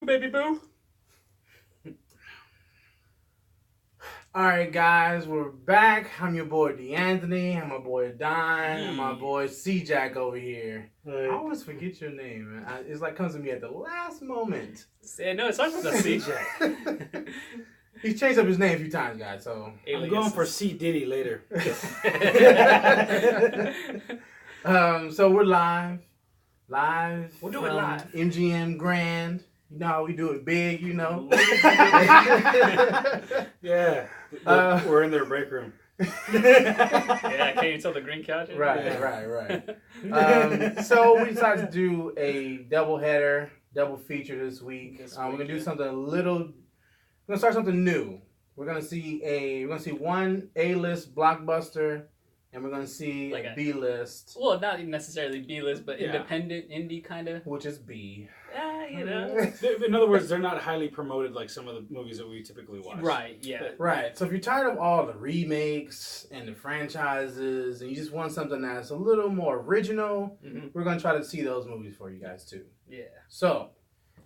baby boo. Alright, guys, we're back. I'm your boy D'Anthony. I'm my boy Don. And my boy C-Jack over here. Right. I always forget your name, man. It's like comes to me at the last moment. No, it starts with a C-Jack. He's changed up his name a few times, guys, so... I'm going for C. Diddy later. So we're live. We'll do it live. MGM Grand. You know how we do it big, you know. Yeah. We're in their break room. Yeah, can you tell the green couch? Right. So we decided to do a double feature this week. We're gonna do something we're gonna start something new. We're gonna see one A-list blockbuster, and we're gonna see Like a a- B-list. Well, not necessarily B-list, but Yeah. independent, indie kind of. Which is B. You know. In other words, they're not highly promoted like some of the movies that we typically watch. Right, yeah. Right. So if you're tired of all the remakes and the franchises, and you just want something that's a little more original, Mhm. we're gonna try to see those movies for you guys too. Yeah. So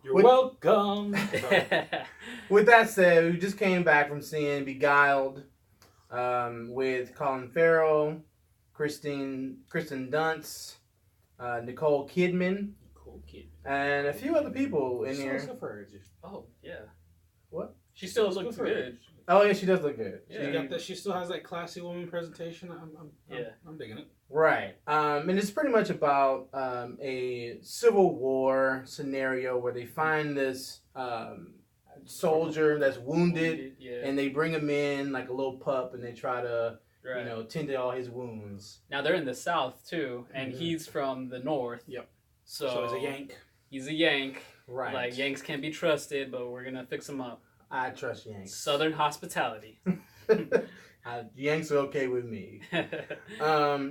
You're welcome. with that said, we just came back from seeing Beguiled with Colin Farrell, Kristen Dunst, Nicole Kidman, Cool kid. and a few other people in here. Oh, yeah. What? She still looks Good for her. good. Oh yeah, she does look good. Yeah. She still has that classy woman presentation. Yeah. I'm digging it. Right. And it's pretty much about a Civil War scenario where they find this soldier that's wounded, Yeah. and they bring him in like a little pup, and they try to Right. tend to all his wounds. Now they're in the South too, and Mhm. he's from the North. Yep. So So it's a Yank. He's a Yank. Right. Like Yanks can't be trusted, but we're gonna fix him up. I trust Yanks. Southern hospitality. Yanks are okay with me.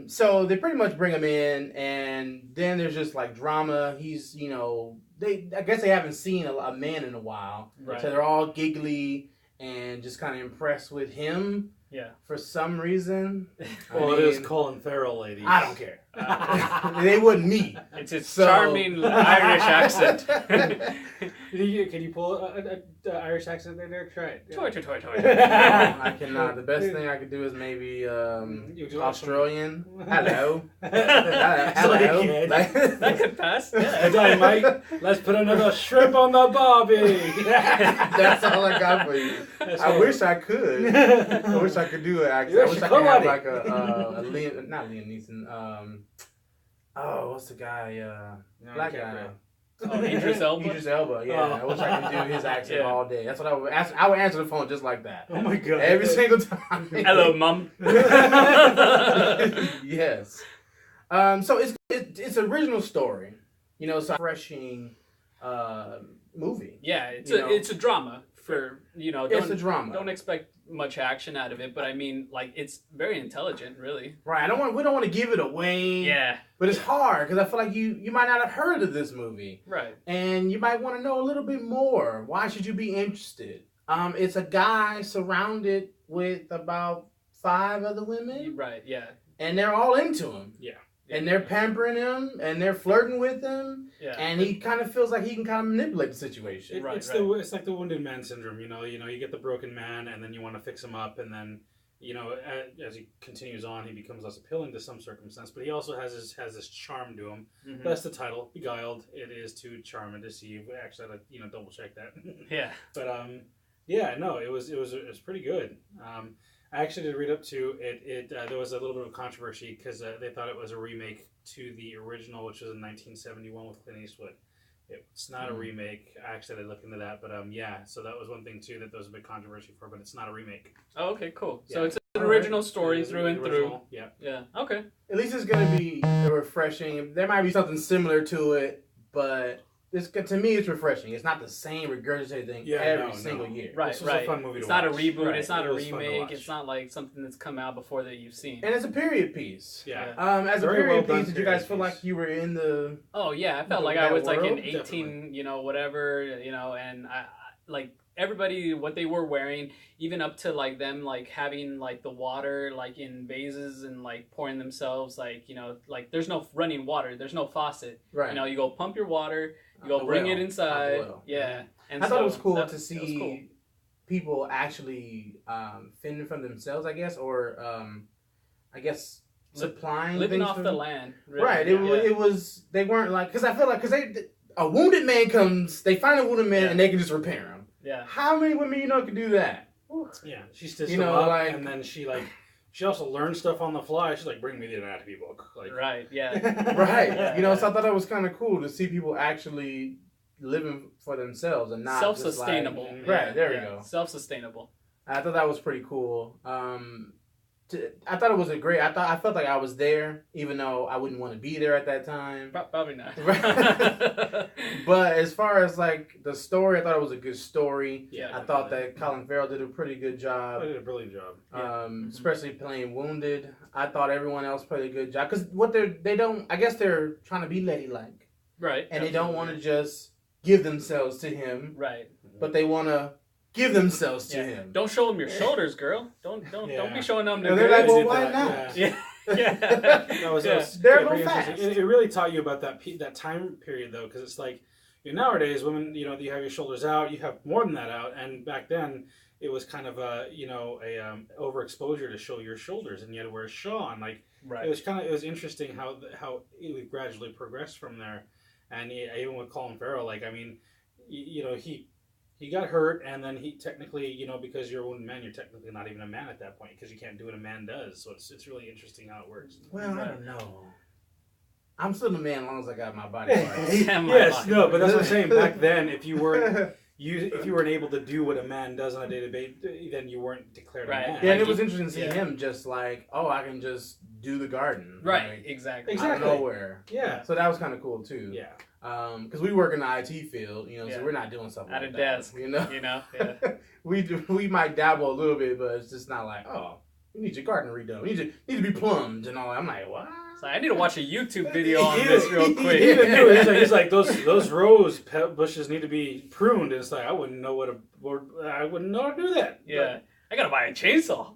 So they pretty much bring him in, and then there's just like drama. He's, I guess they haven't seen a man in a while. Right. So they're all giggly and just kind of impressed with him Yeah. for some reason. Well, it is Colin Farrell, ladies. I don't care. They wouldn't me. It's his So- charming Irish accent. Can you pull an Irish accent there? Try it. Toy. I cannot. The best thing I could do is maybe You do Australian. Hello. Hello. That could pass. Hey, Yeah. Mike, let's put another shrimp on the barbie. That's all I got for you. I wish I could. I wish I could do it. Actually, I wish I could have like a Liam, not Liam Neeson. What's the guy? Black guy. Oh, Idris Elba? Idris Elba. Yeah, I wish I could do his accent Yeah. all day. That's what I would ask. I would answer the phone just like that. Oh my god. Every single time. Hello, Mum. Yes. So it's an original story. It's a refreshing movie. Yeah, it's It's a drama for It's a drama. Don't expect much action out of it, but I mean, like, it's very intelligent, really. Right. We don't want to give it away. Yeah. But it's hard because I feel like you might not have heard of this movie, Right. and you might want to know a little bit more. Why should you be interested? It's a guy surrounded with about 5 other women, Right. Yeah. and they're all into him. Yeah. And they're pampering him, and they're flirting with him, Yeah. and he kind of feels like he can kind of manipulate the situation. Right, It's right. it's like the wounded man syndrome. You get the broken man, and then you want to fix him up, and then as he continues on, he becomes less appealing to some circumstance. But he also has this charm to him. Mhm. That's the title, Beguiled. It is to charm and deceive. We actually had to double check that. Yeah. But it was pretty good. I actually did read up to it. There was a little bit of controversy because they thought it was a remake to the original, which was in 1971 with Clint Eastwood. It's not a remake. I actually had to look into that, but so that was one thing too that there was a big controversy for, but it's not a remake. Oh, okay, cool. So Yeah. it's an original story It is through and through. original, Yeah. Yeah. Okay. At least it's gonna be refreshing. There might be something similar to it, but to me, it's refreshing. It's not the same regurgitated thing every single year. Right. This was right. a fun movie It's to not a watch. reboot. Right. It's not It a was fun to remake. watch. It's not like something that's come out before that you've seen. And it's a period piece. Yeah. As a Very period well done piece, did you guys period feel piece. like you were in the? Oh yeah, I felt The- like I that was like in world? 18, whatever, and I like everybody what they were wearing, even up to like them like having like the water like in vases and like pouring themselves like like there's no running water, there's no faucet. Right. You go pump your water, you go bring it inside. Yeah. And I thought it was cool to it was see cool. people actually fending for themselves, I guess, or I guess supplying living things off for the them. land. Really. Right. Yeah. It was they weren't like because I feel like a wounded man comes, they find a wounded man and they can just repair him. Yeah. How many women can do that? Yeah, she stitched You them know, up, like- and then she also learned stuff on the fly. She's like, bring me the anatomy book. Like, Right. Yeah. Right. So I thought that was kind of cool to see people actually living for themselves and not just Self-sustainable. like, right, there we go. Self-sustainable. I thought that was pretty cool. I thought it was I felt like I was there, even though I wouldn't want to be there at that time. Probably not. But as far as like the story, I thought it was a good story. Yeah. I thought that Colin Farrell did a pretty good job. I did a brilliant job. Especially playing wounded. I thought everyone else played a good job because I guess they're trying to be ladylike, Right. and they don't want to just give themselves to him, Right. but they want to give themselves to him. Don't show them your shoulders, girl. Don't be showing them the And they're like, goods. well, why not? Yeah. Yeah. That was They're pretty real fast. interesting. It really taught you about that time period though, because it's like nowadays women, you have your shoulders out, you have more than that out, and back then it was kind of a overexposure to show your shoulders, and you had to wear a shawl on. Like Right. it was interesting how it gradually progressed from there, and even with Colin Farrell, like I mean, he got hurt, and then he technically, because you're a wounded man, you're technically not even a man at that point because you can't do what a man does. So it's really interesting how it works. Well, I don't know. I'm still a man as long as I got my body parts. Yes, no, but that's what I'm saying. Back then, if you weren't able to do what a man does on a day-to-day, then you weren't declared Right. a man. Yeah, and it was interesting to see Yeah. him just like, I can just do the garden. Right. Like, Exactly. out of nowhere. Yeah. So that was kind of cool too. Yeah. Because we work in the IT field, so we're not doing something At like a that, desk. Yeah. we might dabble a little bit, but it's just not like, we need your garden redone. We need to be plumbed and all that. I'm like, what? So I need to watch a YouTube video on this real quick. He even knew it. He's like those rose bushes need to be pruned, and it's like I wouldn't know I wouldn't know how to do that. Yeah. I gotta buy a chainsaw.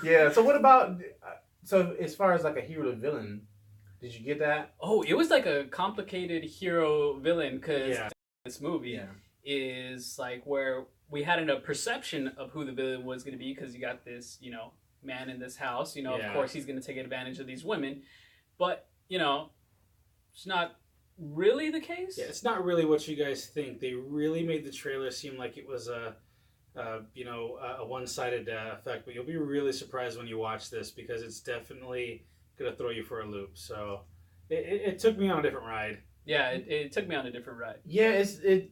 Yeah. So what about? So as far as like a hero to villain, did you get that? Oh, it was like a complicated hero villain because Yeah. this movie is like where we had a perception of who the villain was going to be because you got this, man in this house. Of course he's going to take advantage of these women, but it's not really the case. Yeah, it's not really what you guys think. They really made the trailer seem like it was a one-sided effect, but you'll be really surprised when you watch this because it's definitely gonna throw you for a loop. So it took me on a different ride. Yeah, it took me on a different ride. Yeah,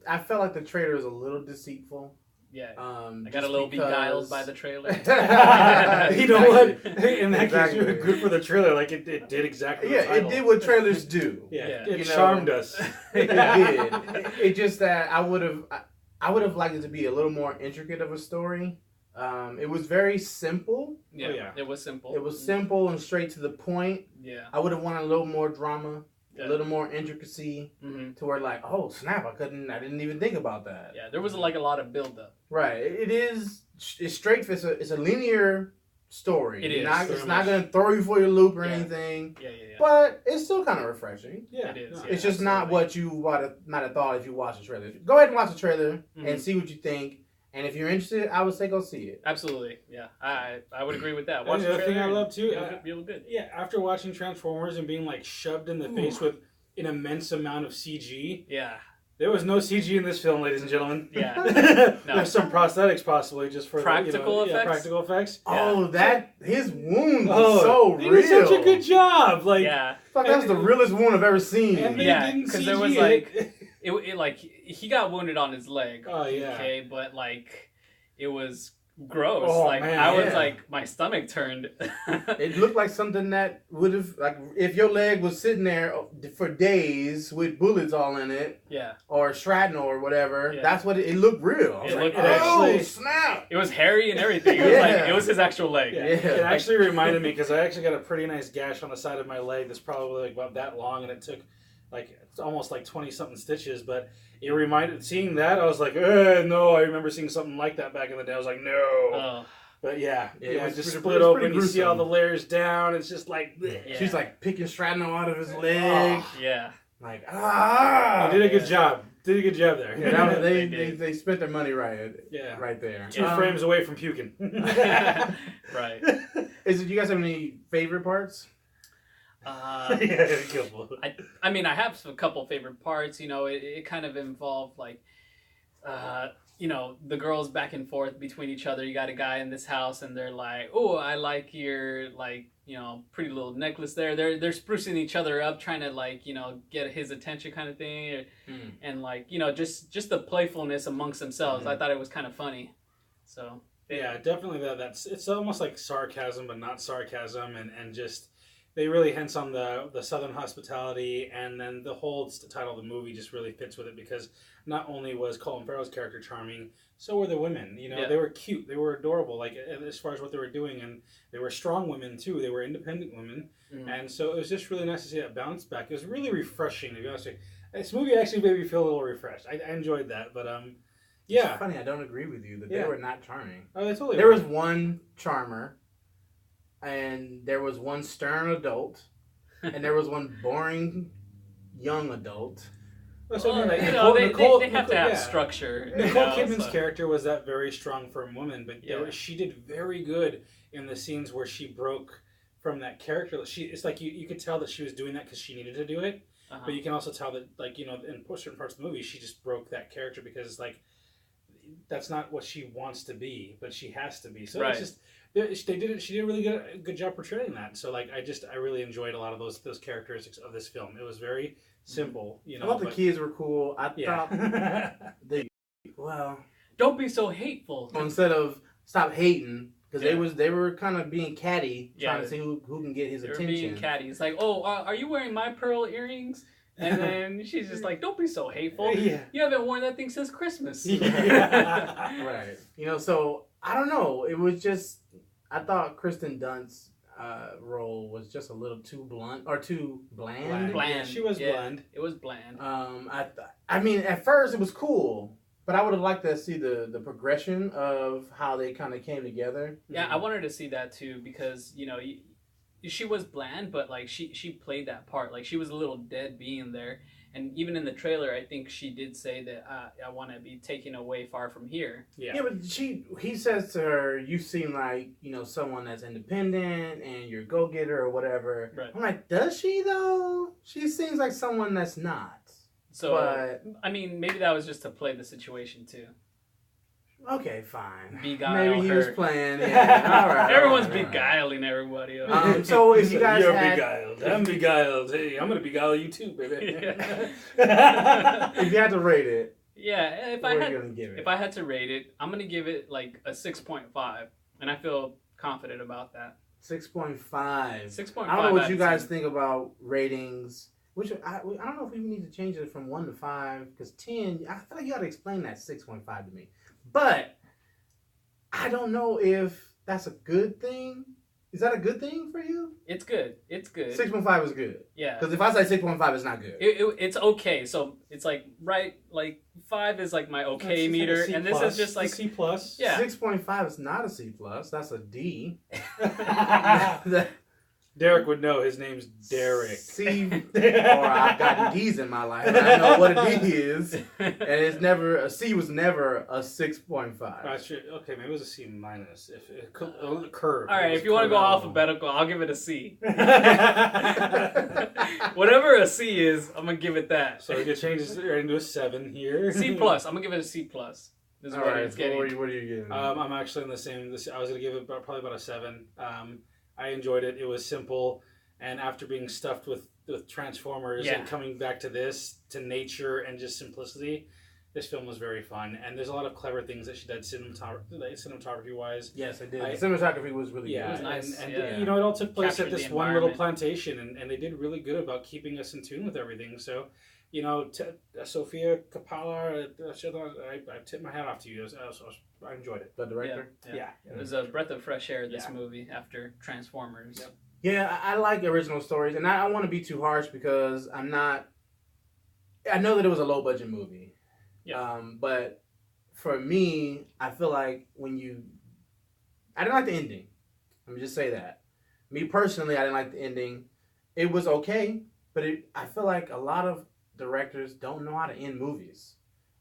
I felt like the trailer was a little deceitful. Yeah, I got a little beguiled by the trailer. You know what? In that Exactly. case, good for the trailer. Like it did exactly. Yeah, the title. it did what trailers do. Yeah, Yeah. it charmed us. It did. It just that I would have liked it to be a little more intricate of a story. It was very simple. Yeah, Oh, yeah. It was simple. It was simple and straight to the point. Yeah. I would have wanted a little more drama, Yeah. a little more intricacy, Mm-hmm. to where like, oh snap, I didn't even think about that. Yeah, there was like a lot of build up. Right. It's straight. It's a linear story. It is, It's not going to throw you for your loop or Yeah. anything. Yeah. But it's still kind of refreshing. Yeah, It is, no, yeah. It's just not what you might have thought if you watched the trailer. Go ahead and watch the trailer Mhm. and see what you think. And if you're interested, I would say go see it. Absolutely. Yeah, I would agree with that. And Watch the the other thing trailer I and love too, you'll good. Yeah, after watching Transformers and being like shoved in the face with an immense amount of CG, Yeah. there was no CG in this film, ladies and gentlemen. Yeah. No. There's some prosthetics possibly just for Practical effects? practical effects. Oh, his wound was Oh, so they real. did such a good job. Like, Yeah. Fuck, that was the realest wound I've ever seen. and they Yeah, didn't 'cause CG there was, it. like- It like he got wounded on his leg. Oh yeah. Okay, but like it was gross. Oh, like man, I was yeah. like my stomach turned. It looked like something that would have, like, if your leg was sitting there for days with bullets all in it, Yeah. or shrapnel or whatever. Yeah. That's what it looked real. I was It like, looked oh, actually- snap! It was hairy and everything. It was Yeah. like it was his actual leg. Yeah. Yeah. It actually reminded me because I actually got a pretty nice gash on the side of my leg that's probably like about that long, and it took like it's almost like 20-something stitches, but it reminded, seeing that, I was like, no, I remember seeing something like that back in the day. I was like, no. Oh. But yeah, it was just pretty, split open, you gruesome. see all the layers down, it's just like, yeah. She's like picking shrapnel out of his leg. Oh, yeah. Like, They did a good job. Did a good job there. Yeah, they spent their money right there. 2 frames away from puking. Right. You guys have any favorite parts? I mean, I have a couple favorite parts. You know, it kind of involved like, you know, the girls back and forth between each other. You got a guy in this house, and they're like, "Oh, I like your like, you know, pretty little necklace there." They're sprucing each other up, trying to like, you know, get his attention, kind of thing, and like, you know, just the playfulness amongst themselves. I thought it was kind of funny. So yeah, definitely that's it's almost like sarcasm, but not sarcasm, and just. They really hints on the Southern hospitality, and then the whole title of the movie just really fits with it because not only was Colin Farrell's character charming, so were the women. You know, they were cute, they were adorable, like as far as what they were doing, and they were strong women too. They were independent women, and so it was just really nice to see that bounce back. It was really refreshing, to be honest with you. This movie actually made me feel a little refreshed. I enjoyed that, but yeah. It's funny, I don't agree with you that they were not charming. Oh, they totally There were. was one charmer. And there was one stern adult, and there was one boring young adult. Well, you know, they have to have structure. Nicole Kidman's character was that very strong firm woman, but she did very good in the scenes where she broke from that character. It's like you could tell that she was doing that because she needed to do it, but you can also tell that, like, you know, in certain parts of the movie, she just broke that character because, like, that's not what she wants to be, but she has to be. So it's just... She did a really good job portraying that. So like I really enjoyed a lot of those characteristics of this film. It was very simple, you know. I thought the kids were cool. I thought don't be so hateful. Instead of stop hating, because they were kind of being catty, trying to see who can get his attention. Being catty. It's like, oh, are you wearing my pearl earrings? And then she's just like, don't be so hateful. Yeah. You haven't worn that thing since Christmas. Right. You know, so I don't know. It was just. I thought Kristen Dunst's role was just a little too blunt or too bland. Bland. She was bland. It was bland. I mean, at first it was cool, but I would have liked to see the progression of how they kind of came together. Yeah, I wanted to see that too because, you know, she was bland, but like she played that part. Like she was a little dead being there. And even in the trailer, I think she did say that I want to be taken away far from here. Yeah, but he says to her, "You seem like, you know, someone that's independent and you're a go-getter or whatever." Right. I'm like, does she though? She seems like someone that's not. So, I mean, maybe that was just to play the situation too. Okay, fine. Beguile Maybe he her. was playing. Yeah, all right. Everyone's beguiling everybody. So if you guys You're beguiled. I'm beguiled. Hey, I'm gonna beguile you too, baby. If you had to rate it, if I had to rate it, I'm gonna give it like a 6.5, and I feel confident about that. 6.5. 6.5. I don't know what you guys think about ratings. Which I don't know if we need to change it from 1 to 5 because 10. I feel like you got to explain that 6.5 to me. But I don't know if that's a good thing. Is that a good thing for you? It's good. 6.5 is good. Yeah. Because if I say 6.5, it's not good. It's okay. So it's like 5 is like my okay meter, and this is just like C plus. Yeah. 6.5 is not a C plus. That's a D. Derek would know. His name's Derek. C, or I've gotten D's in my life. And I know what a D is, and it's never a C was never a 6.5. Okay, maybe it was a C minus. If it curve. All right, if you want to go alphabetical, I'll give it a C. Whatever a C is, I'm gonna give it that. So we can change this into a 7 here. C plus. I'm gonna give it a C plus. This is what it's getting. What are you giving? I'm actually in the same. I was gonna give it probably about a 7. I enjoyed it. It was simple, and after being stuffed with Transformers and coming back to nature and just simplicity, this film was very fun. And there's a lot of clever things that she did cinematography wise. Yes, I did. The cinematography was really good. It was nice. And you know, it all took place at this one little plantation, and they did really good about keeping us in tune with everything. So, you know, Sofia Coppola, I tip my hat off to you. I enjoyed it. The director? Yeah. It was a breath of fresh air, this movie, after Transformers. Yep. Yeah, I like original stories, and I don't want to be too harsh because I'm not I know that it was a low budget movie. Yeah. But for me, I feel like I didn't like the ending. Let me just say that. Me personally, I didn't like the ending. It was okay, but I feel like a lot of directors don't know how to end movies.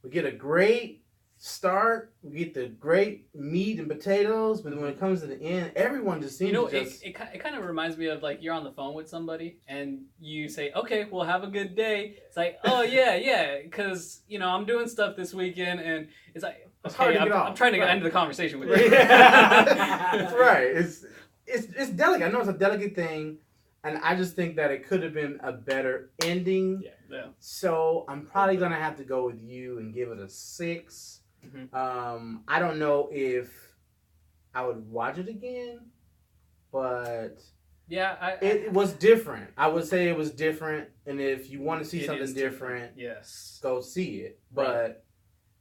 We get a great start, we get the great meat and potatoes, but when it comes to the end, everyone just seems to just... It kind of reminds me of like you're on the phone with somebody and you say, okay, well, have a good day. It's like, oh, yeah, because, I'm doing stuff this weekend, and it's like, it's hard to get off. I'm trying to end the conversation with you. That's right. It's delicate. I know it's a delicate thing, and I just think that it could have been a better ending. Yeah. So I'm probably going to have to go with you and give it a 6. Mm-hmm. I don't know if I would watch it again, but yeah, it was different. I would say it was different, and if you want to see something different, yes, go see it. Right. But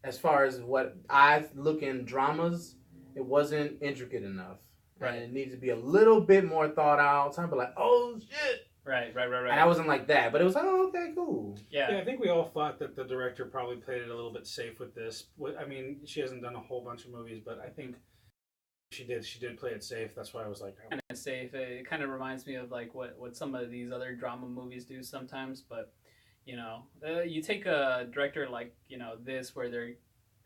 as far as what I look in dramas, it wasn't intricate enough. Right. And it needs to be a little bit more thought out. Some people are like, oh shit. Right. And I wasn't like that, but it was like, oh, okay, cool. Yeah, I think we all thought that the director probably played it a little bit safe with this. I mean, she hasn't done a whole bunch of movies, but I think she did play it safe. That's why I was like, kind of safe. It kind of reminds me of like what some of these other drama movies do sometimes. But you take a director like this, where they're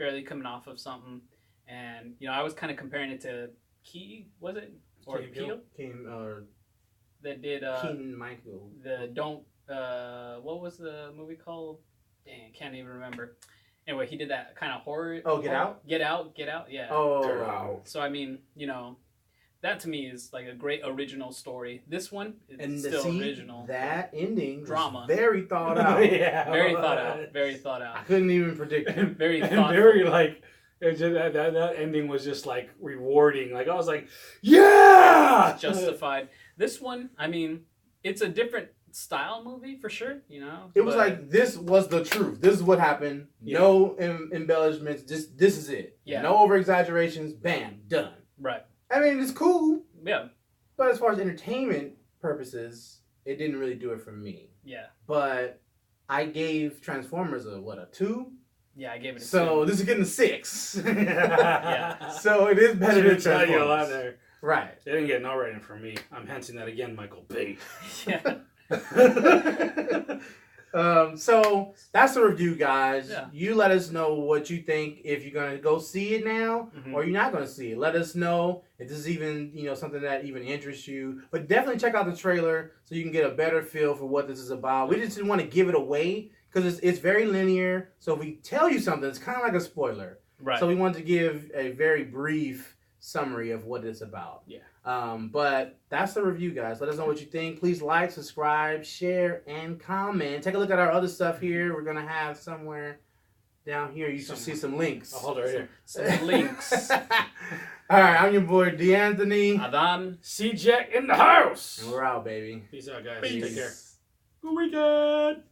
barely coming off of something, and I was kind of comparing it to Key, was it, or Beguiled? That did Keaton Michael. What was the movie called? Dang, can't even remember. Anyway, he did that kind of horror. Oh, Get Out? Get Out, yeah. Oh, wow. So I mean, that to me is like a great original story. This one is original. That ending drama, was very thought out. Yeah, very thought out. I couldn't even predict it. Very thoughtful. Very like. It just, that ending was just like rewarding. Like I was like, yeah, justified. This one, I mean, it's a different style movie for sure. It was like, this was the truth. This is what happened. Yeah. No embellishments. This is it. Yeah. No over exaggerations. Bam, done. Right. I mean, it's cool. Yeah. But as far as entertainment purposes, it didn't really do it for me. Yeah. But I gave Transformers a 2? Yeah, I gave it a 2. So this is getting a 6. Yeah. So it is better than Transformers. You a lot there. Right. They didn't get no rating from me. I'm hinting that again, Michael Bay. Yeah. So that's the review, guys. Yeah. You let us know what you think, if you're gonna go see it now, or you're not gonna see it. Let us know if this is even something that even interests you. But definitely check out the trailer so you can get a better feel for what this is about. We just didn't want to give it away because it's very linear. So if we tell you something, it's kind of like a spoiler. Right. So we wanted to give a very brief summary of what it's about. Yeah. But that's the review, guys. Let us know what you think. Please like, subscribe, share, and comment. Take a look at our other stuff here. We're gonna have somewhere down here. You should see some links. I'll hold it right here. Some links. All right, I'm your boy D'Anthony. Adam. C-Jack in the house. And we're out, baby. Peace out, guys. Peace. Take care. Good weekend.